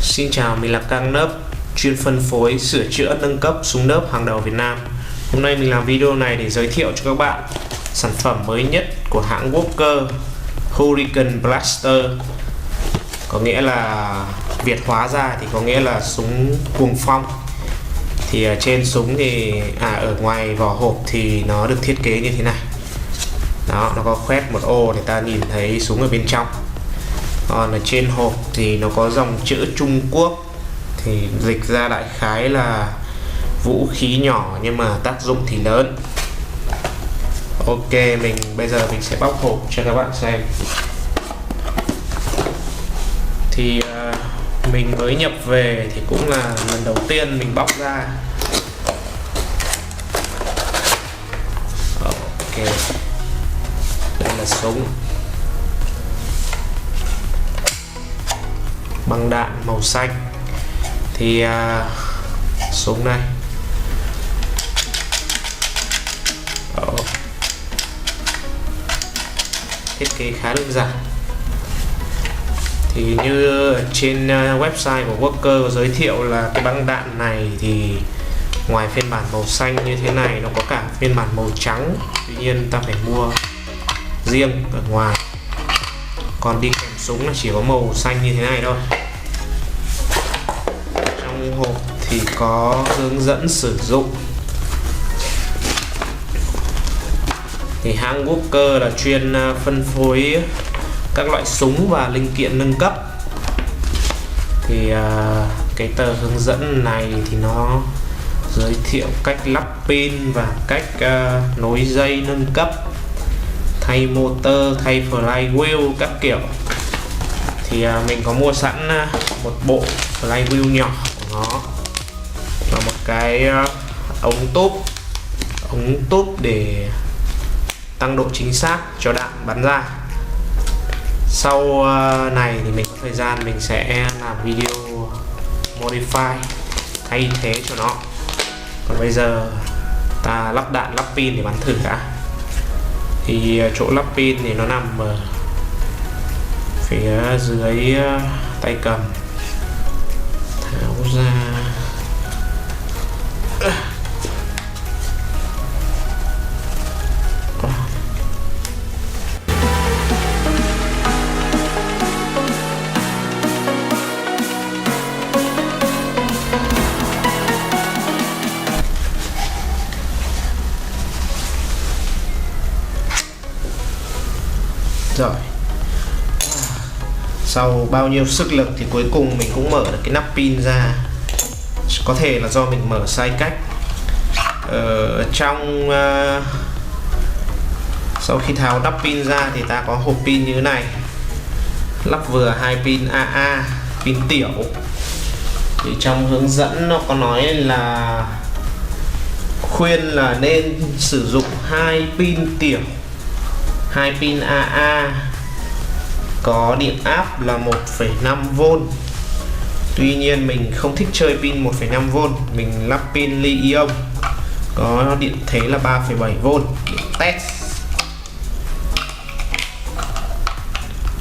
Xin chào, mình là Cang Nớp, chuyên phân phối, sửa chữa, nâng cấp súng nớp hàng đầu Việt Nam. Hôm nay mình làm video này để giới thiệu cho các bạn sản phẩm mới nhất của hãng Walker, Hurricane Blaster. Có nghĩa là Việt hóa ra thì có nghĩa là súng cuồng phong. Thì ở trên súng thì ở ngoài vỏ hộp thì nó được thiết kế như thế này. Đó, nó có khoét một ô để ta nhìn thấy súng ở bên trong. Còn ở trên hộp thì nó có dòng chữ Trung Quốc, thì dịch ra đại khái là vũ khí nhỏ nhưng mà tác dụng thì lớn. Ok, bây giờ mình sẽ bóc hộp cho các bạn xem. Thì mình mới nhập về thì cũng là lần đầu tiên mình bóc ra. Ok, đây là súng băng đạn màu xanh. Thì súng này thiết kế khá đơn giản. Thì như trên website của Walker giới thiệu là cái băng đạn này thì ngoài phiên bản màu xanh như thế này, nó có cả phiên bản màu trắng. Tuy nhiên ta phải mua riêng ở ngoài. Còn đi kèm súng là chỉ có màu xanh như thế này thôi. Trong hộp thì có hướng dẫn sử dụng. Thì hãng Walker là chuyên phân phối các loại súng và linh kiện nâng cấp. Thì cái tờ hướng dẫn này thì nó giới thiệu cách lắp pin và cách nối dây nâng cấp, thay motor, thay flywheel các kiểu. Thì mình có mua sẵn một bộ flywheel nhỏ của nó và một cái ống túp để tăng độ chính xác cho đạn bắn ra. Sau này thì mình có thời gian mình sẽ làm video modify thay thế cho nó. Còn bây giờ ta lắp đạn lắp pin để bắn thử đã. Thì chỗ lắp pin thì nó nằm ở phía dưới tay cầm. Tháo ra. Rồi, sau bao nhiêu sức lực thì cuối cùng mình cũng mở được cái nắp pin ra. Có thể là do mình mở sai cách. Sau khi tháo nắp pin ra thì ta có hộp pin như thế này, lắp vừa hai pin AA, pin tiểu. Thì trong hướng dẫn nó có nói là khuyên là nên sử dụng hai pin tiểu, hai pin AA có điện áp là 1,5V. Tuy nhiên mình không thích chơi pin 1,5V, mình lắp pin li-ion có điện thế là 3,7V để test.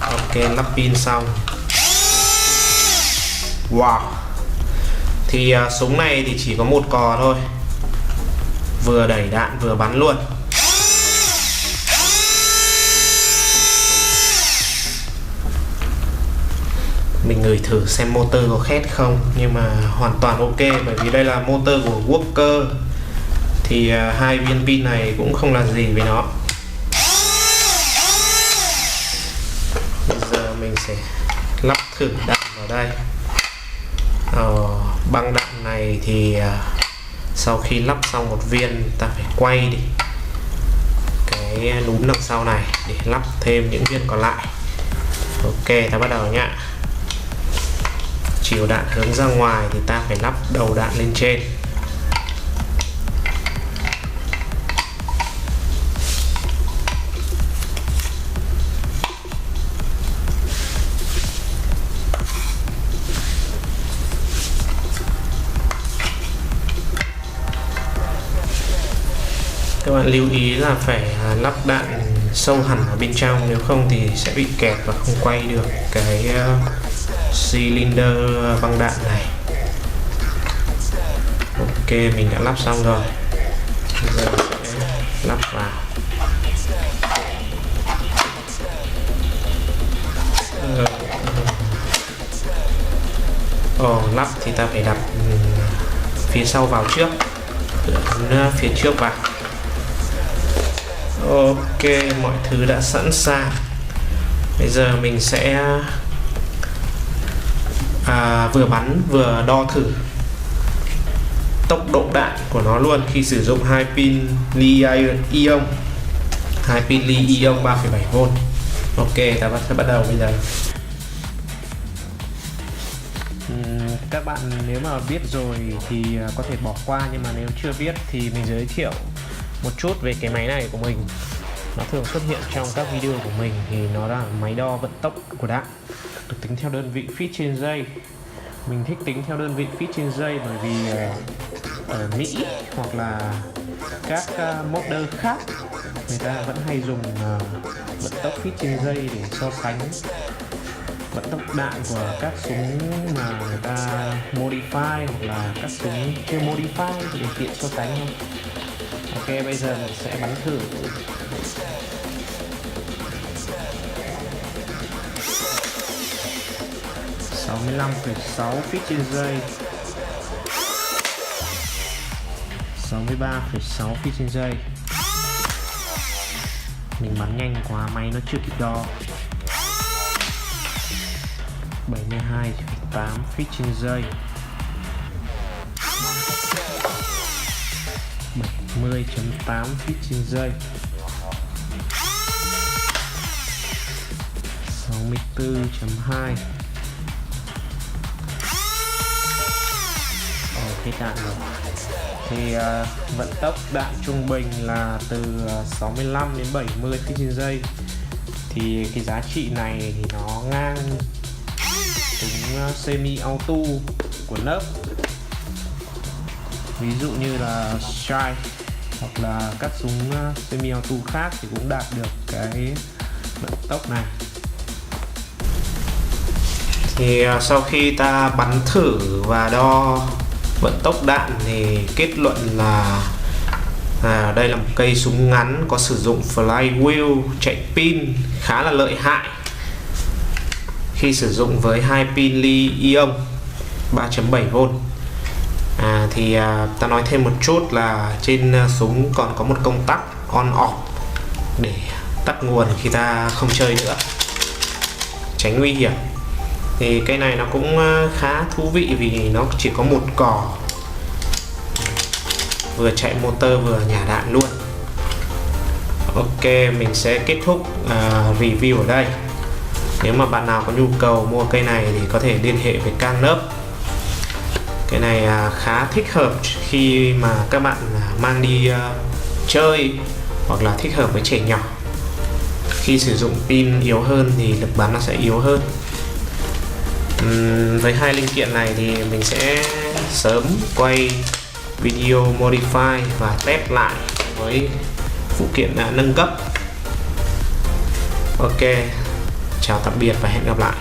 Ok, lắp pin xong. Wow. Thì súng này thì chỉ có một cò thôi, vừa đẩy đạn vừa bắn luôn. Mình ngửi thử xem motor có khét không, nhưng mà hoàn toàn ok, bởi vì đây là motor của Walker. Thì hai viên pin này cũng không làm gì với nó. Bây giờ mình sẽ lắp thử đạn vào đây. Băng đạn này thì sau khi lắp xong một viên, ta phải quay đi cái núm đằng sau này để lắp thêm những viên còn lại. Ok, ta bắt đầu nhá. Chiều đạn hướng ra ngoài thì ta phải lắp đầu đạn lên trên. Các bạn lưu ý là phải lắp đạn sâu hẳn ở bên trong, nếu không thì sẽ bị kẹt và không quay được cái cylinder băng đạn này. Ok, mình đã lắp xong rồi. Bây giờ sẽ lắp vào. Lắp thì ta phải đặt phía sau vào trước, phía trước vào. Ok, mọi thứ đã sẵn sàng. Bây giờ mình sẽ vừa bắn vừa đo thử tốc độ đạn của nó luôn khi sử dụng hai pin li-ion, 3,7V. Ok, ta sẽ bắt đầu bây giờ. Các bạn nếu mà biết rồi thì có thể bỏ qua, nhưng mà nếu chưa biết thì mình giới thiệu một chút về cái máy này của mình. Nó thường xuất hiện trong các video của mình, thì nó là máy đo vận tốc của đạn, được tính theo đơn vị feet trên giây. Mình thích tính theo đơn vị feet trên giây bởi vì ở Mỹ hoặc là các modder khác người ta vẫn hay dùng vận tốc feet trên giây để so sánh vận tốc đạn của các súng mà người ta modify hoặc là các súng chưa modify để tiện so sánh thôi. Ok, bây giờ mình sẽ bắn thử. (65,6 feet trên giây, 63,6 feet trên giây. Mình bắn nhanh quá, máy nó chưa kịp đo. 72,8 feet trên giây, 70,8 feet trên giây, 64,2. Hết đạn rồi. Thì vận tốc đạn trung bình là từ 65 đến 70 feet trên giây. Thì cái giá trị này thì nó ngang súng semi auto của Nerf. Ví dụ như là Strike hoặc là các súng semi auto khác thì cũng đạt được cái vận tốc này. Thì sau khi ta bắn thử và đo vận tốc đạn thì kết luận là đây là một cây súng ngắn có sử dụng flywheel chạy pin khá là lợi hại khi sử dụng với hai pin li-ion 3,7V. Thì ta nói thêm một chút là trên súng còn có một công tắc on off để tắt nguồn khi ta không chơi nữa, tránh nguy hiểm. Thì cây này nó cũng khá thú vị vì nó chỉ có một cò, vừa chạy motor vừa nhả đạn luôn. Ok, mình sẽ kết thúc review ở đây. Nếu mà bạn nào có nhu cầu mua cây này thì có thể liên hệ với Can Nerf. Cái này khá thích hợp khi mà các bạn mang đi chơi hoặc là thích hợp với trẻ nhỏ. Khi sử dụng pin yếu hơn thì lực bắn nó sẽ yếu hơn. Với hai linh kiện này thì mình sẽ sớm quay video modify và test lại với phụ kiện nâng cấp. Ok, chào tạm biệt và hẹn gặp lại.